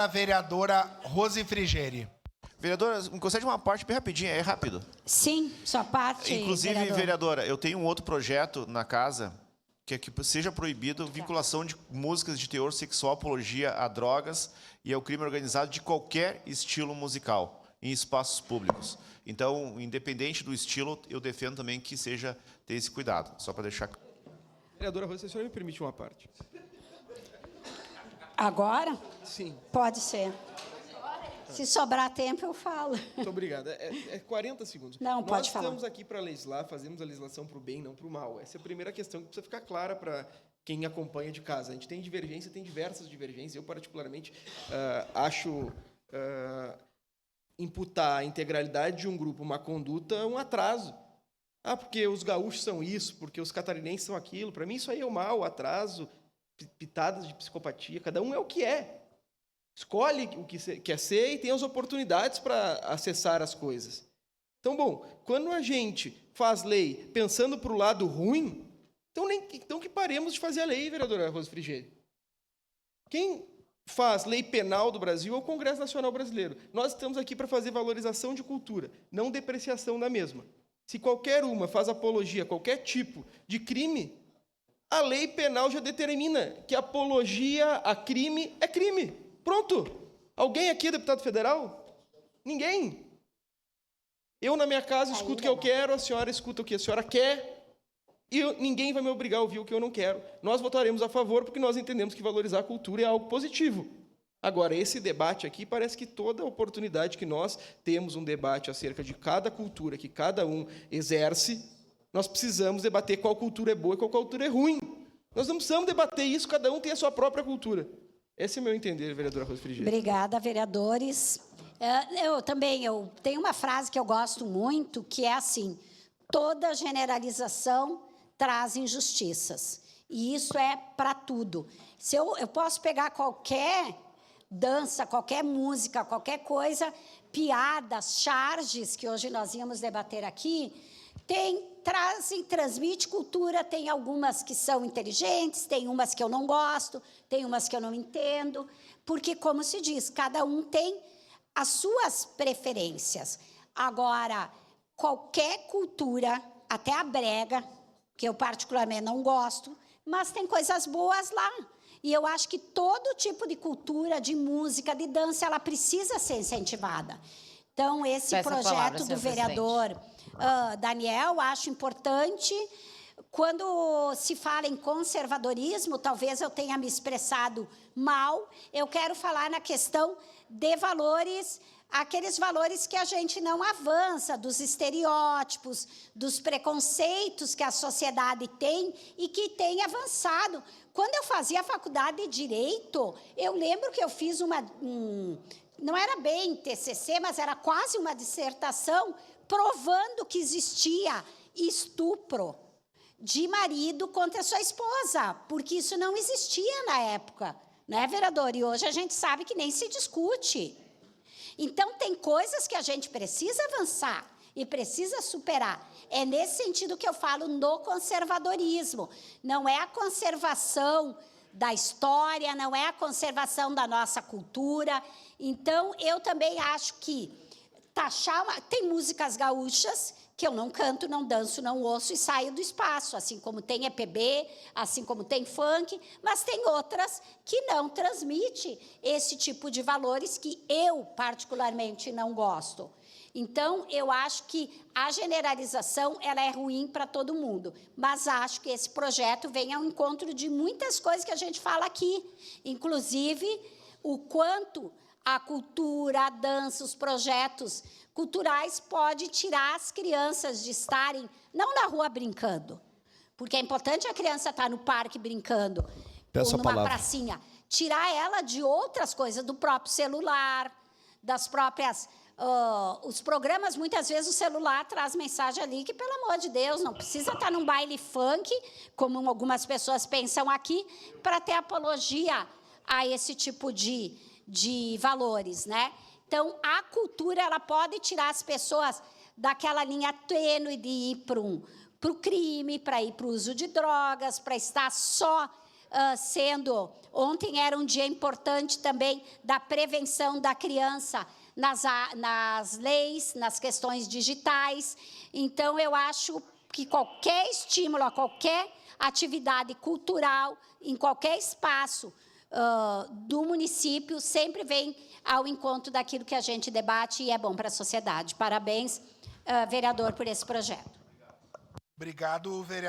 A vereadora Rose Frigeri. Vereadora, me concede uma parte bem rapidinha, é rápido. Sim, sua parte, Inclusive, vereadora, eu tenho um outro projeto na casa que é que seja proibido vinculação de músicas de teor sexual, apologia a drogas e ao crime organizado de qualquer estilo musical em espaços públicos. Então, independente do estilo, eu defendo também que seja ter esse cuidado, só para deixar... Vereadora Rose, a senhora me permite uma parte? Agora? Sim. Pode ser. Se sobrar tempo, eu falo. Muito obrigado. É 40 segundos. Não, pode falar. Nós estamos aqui para legislar, fazemos a legislação para o bem, não para o mal. Essa é a primeira questão que precisa ficar clara para quem acompanha de casa. A gente tem divergência, tem diversas divergências. Eu, particularmente, acho imputar a integralidade de um grupo, uma conduta, um atraso. Ah, porque os gaúchos são isso, porque os catarinenses são aquilo. Para mim, isso aí é o mal, o atraso, pitadas de psicopatia. Cada um é o que é. Escolhe o que quer ser e tem as oportunidades para acessar as coisas. Então, bom, quando a gente faz lei pensando para o lado ruim, então que paremos de fazer a lei, vereadora Rose Frigeri. Quem faz lei penal do Brasil é o Congresso Nacional Brasileiro. Nós estamos aqui para fazer valorização de cultura, não depreciação da mesma. Se qualquer uma faz apologia a qualquer tipo de crime, a lei penal já determina que apologia a crime é crime. Pronto. Alguém aqui é deputado federal? Ninguém. Eu, na minha casa, escuto o que eu quero, a senhora escuta o que a senhora quer, e ninguém vai me obrigar a ouvir o que eu não quero. Nós votaremos a favor porque nós entendemos que valorizar a cultura é algo positivo. Agora, esse debate aqui, parece que toda oportunidade que nós temos um debate acerca de cada cultura que cada um exerce, nós precisamos debater qual cultura é boa e qual cultura é ruim. Nós não precisamos debater isso, cada um tem a sua própria cultura. Esse é o meu entender, vereadora Rose Frigeri. Obrigada, vereadores. Eu tenho uma frase que eu gosto muito, que é assim: toda generalização traz injustiças. E isso é para tudo. Se eu posso pegar qualquer dança, qualquer música, qualquer coisa, piadas, charges, que hoje nós íamos debater aqui, transmite cultura, tem algumas que são inteligentes, tem umas que eu não gosto, tem umas que eu não entendo, porque, como se diz, cada um tem as suas preferências. Agora, qualquer cultura, até a brega, que eu particularmente não gosto, mas tem coisas boas lá. E eu acho que todo tipo de cultura, de música, de dança, ela precisa ser incentivada. Então, esse projeto do vereador Daniel, acho importante. Quando se fala em conservadorismo, talvez eu tenha me expressado mal, eu quero falar na questão de valores, aqueles valores que a gente não avança, dos estereótipos, dos preconceitos que a sociedade tem e que tem avançado. Quando eu fazia a faculdade de Direito, eu lembro que eu fiz não era bem TCC, mas era quase uma dissertação, provando que existia estupro de marido contra sua esposa, porque isso não existia na época, né, vereador? E hoje a gente sabe que nem se discute. Então, tem coisas que a gente precisa avançar e precisa superar. É nesse sentido que eu falo no conservadorismo. Não é a conservação da história, não é a conservação da nossa cultura. Então, eu também acho que tem músicas gaúchas que eu não canto, não danço, não ouço e saio do espaço, assim como tem EPB, assim como tem funk, mas tem outras que não transmitem esse tipo de valores que eu, particularmente, não gosto. Então, eu acho que a generalização ela é ruim para todo mundo, mas acho que esse projeto vem ao encontro de muitas coisas que a gente fala aqui, inclusive o quanto a cultura, a dança, os projetos culturais pode tirar as crianças de estarem, não na rua brincando, porque é importante a criança estar no parque brincando, ou numa pracinha, tirar ela de outras coisas, do próprio celular, das próprias... os programas, muitas vezes, o celular traz mensagem ali que, pelo amor de Deus, não precisa estar num baile funk, como algumas pessoas pensam aqui, para ter apologia a esse tipo de valores, né? Então, a cultura ela pode tirar as pessoas daquela linha tênue de ir para o crime, para ir para o uso de drogas, para estar só Ontem era um dia importante também da prevenção da criança nas leis, nas questões digitais. Então, eu acho que qualquer estímulo a qualquer atividade cultural, em qualquer espaço do município, sempre vem ao encontro daquilo que a gente debate e é bom para a sociedade. Parabéns, vereador, por esse projeto. Obrigado, vereador.